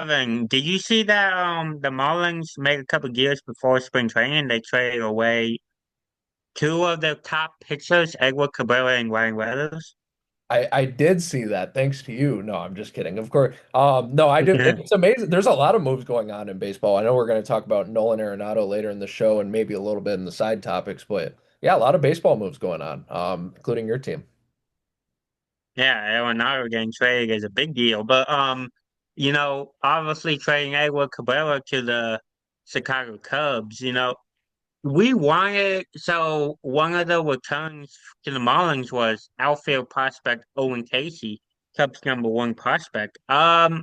Kevin, did you see that the Marlins made a couple years before spring training? They traded away two of their top pitchers, Edward Cabrera and Ryan Weathers. I did see that. Thanks to you. No, I'm just kidding. Of course. No, I did. It's amazing. There's a lot of moves going on in baseball. I know we're going to talk about Nolan Arenado later in the show and maybe a little bit in the side topics, but yeah, a lot of baseball moves going on, including your team. Yeah, Arenado getting traded is a big deal. But obviously trading Edward Cabrera to the Chicago Cubs, we wanted so one of the returns to the Marlins was outfield prospect Owen Casey, Cubs number one prospect. So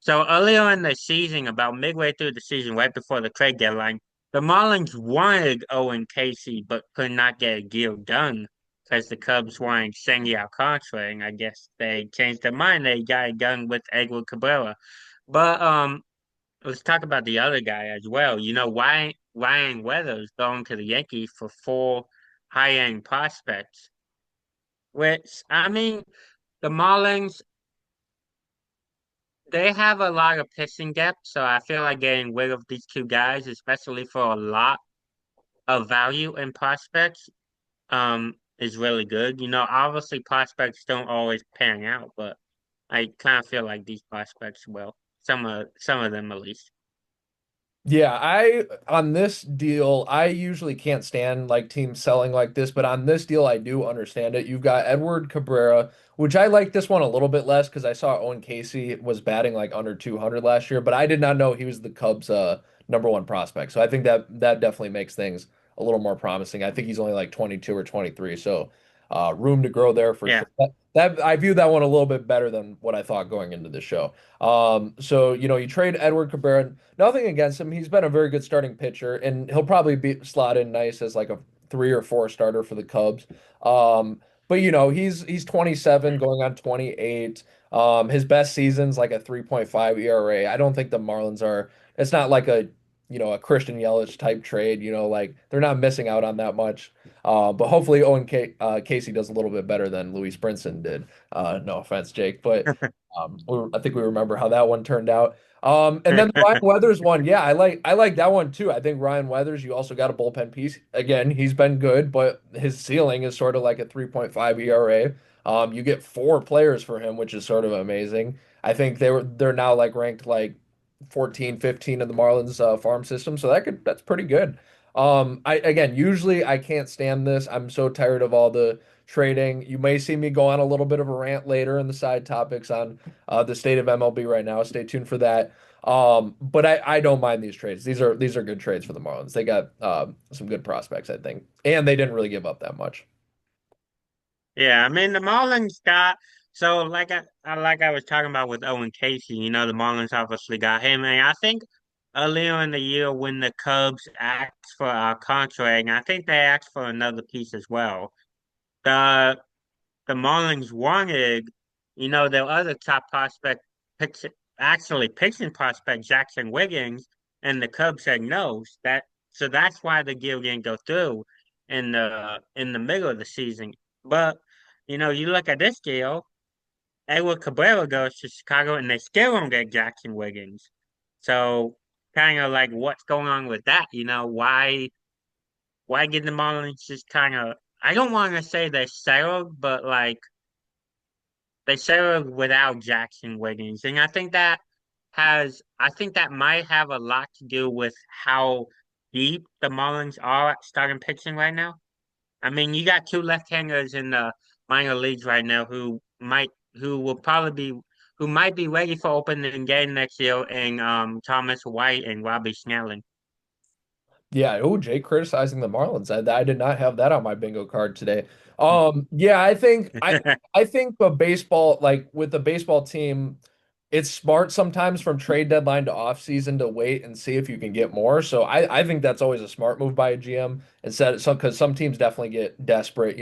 earlier in the season, about midway through the season, right before the trade deadline, the Marlins wanted Owen Casey, but could not get a deal done because the Cubs wanted Sandy Alcantara, and I guess they changed their mind. They got it done with Edward Cabrera. But let's talk about the other guy as well. Why Ryan Weathers going to the Yankees for four high-end prospects, which I mean, the Marlins they have a lot of pitching depth, so I feel like getting rid of these two guys, especially for a lot of value in prospects, is really good. Obviously prospects don't always pan out, but I kind of feel like these prospects will. Some of them at least. Yeah, I on this deal, I usually can't stand like teams selling like this, but on this deal, I do understand it. You've got Edward Cabrera, which I like this one a little bit less because I saw Owen Casey was batting like under 200 last year, but I did not know he was the Cubs' number one prospect. So I think that definitely makes things a little more promising. I think he's only like 22 or 23, so room to grow there for Yeah. sure. That I view that one a little bit better than what I thought going into the show. So you trade Edward Cabrera. Nothing against him. He's been a very good starting pitcher, and he'll probably be slot in nice as like a 3 or 4 starter for the Cubs. But he's 27 going on 28. His best season's like a 3.5 ERA. I don't think the Marlins are. It's not like a Christian Yelich type trade. Like they're not missing out on that much. But hopefully Casey does a little bit better than Luis Brinson did. No offense, Jake, but I think we remember how that one turned out. And then the Ryan Weathers one, yeah, I like that one too. I think Ryan Weathers, you also got a bullpen piece. Again, he's been good, but his ceiling is sort of like a 3.5 ERA. You get 4 players for him, which is sort of amazing. I think they're now like ranked like 14, 15 in the Marlins farm system, so that's pretty good. I again, usually I can't stand this. I'm so tired of all the trading. You may see me go on a little bit of a rant later in the side topics on the state of MLB right now. Stay tuned for that. But I don't mind these trades. These are good trades for the Marlins. They got some good prospects, I think, and they didn't really give up that much. Yeah, I mean the Marlins got so like I was talking about with Owen Casey, the Marlins obviously got him, and I think earlier in the year when the Cubs asked for our contract, and I think they asked for another piece as well. The the Marlins wanted, their other top prospect, pitch, actually pitching prospect Jackson Wiggins, and the Cubs said no. So that's why the deal didn't go through in the middle of the season. But you look at this deal, Edward Cabrera goes to Chicago, and they still don't get Jackson Wiggins. So kind of like what's going on with that? Why did the Marlins just kind of I don't want to say they settled, but like they settled without Jackson Wiggins, and I think that might have a lot to do with how deep the Marlins are at starting pitching right now. I mean, you got two left-handers in the minor leagues right now who might be ready for opening game next year, and Thomas White and Robbie Snelling. Yeah, oh, Jay criticizing the Marlins. I did not have that on my bingo card today. Yeah, I think the baseball, like with the baseball team, it's smart sometimes from trade deadline to off season to wait and see if you can get more. So I think that's always a smart move by a GM instead some because some teams definitely get desperate.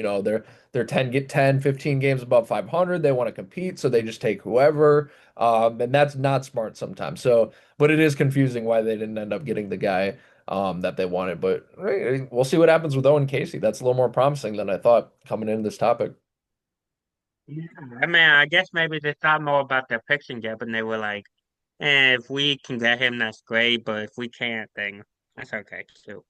They're 10, 15 games above 500. They want to compete, so they just take whoever. And that's not smart sometimes. So, but it is confusing why they didn't end up getting the guy that they wanted. But hey, we'll see what happens with Owen Casey. That's a little more promising than I thought coming into this topic. Yeah, I mean, I guess maybe they thought more about their pitching depth, and they were like, And if we can get him, that's great. But if we can't, then that's okay too.